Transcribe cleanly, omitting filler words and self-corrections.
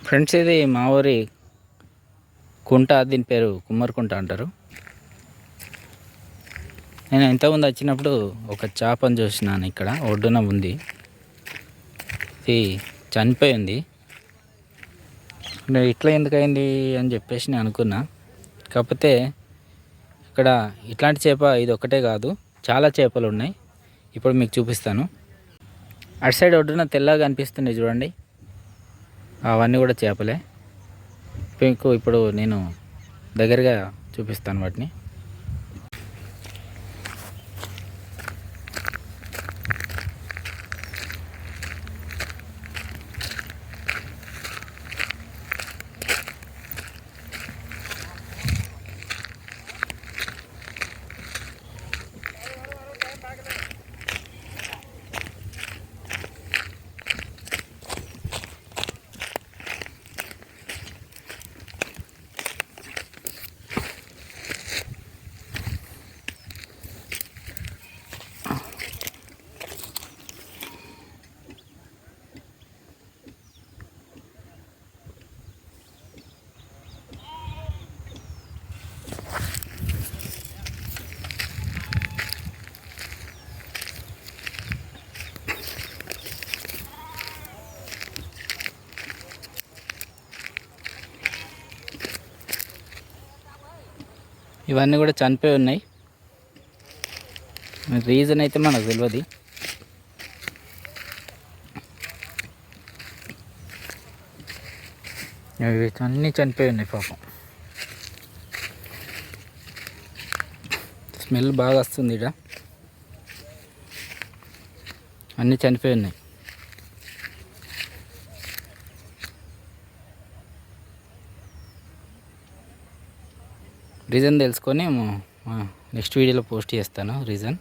Friends, ఇది మా ఊరి కుంట. దీని పేరు కుమ్మరికుంట అంటారు. నేను ఇంతకుముందు వచ్చినప్పుడు ఒక చేపను చూసినాను. ఇక్కడ ఒడ్డున ఉంది. ఇది చనిపోయింది. ఇట్లా ఎందుకయింది అని చెప్పేసి నేను అనుకున్నా. కాకపోతే ఇక్కడ ఇట్లాంటి చేప ఇది ఒక్కటే కాదు, చాలా చేపలు ఉన్నాయి. ఇప్పుడు మీకు చూపిస్తాను. అటు సైడ్ ఒడ్డున తెల్లగా అనిపిస్తున్నాయి చూడండి, అవన్నీ కూడా చేపలే. మీకు ఇప్పుడు నేను దగ్గరగా చూపిస్తాను వాటిని. ఇవన్నీ కూడా చనిపోయి ఉన్నాయి. రీజన్ అయితే మనకు తెలియదు. ఇవి అన్నీ చనిపోయి ఉన్నాయి పాపం. స్మెల్ బాగా వస్తుంది. ఇక్కడ అన్నీ చనిపోయి ఉన్నాయి. రీజన్ తెలుసుకొని నెక్స్ట్ వీడియోలో పోస్ట్ చేస్తాను రీజన్.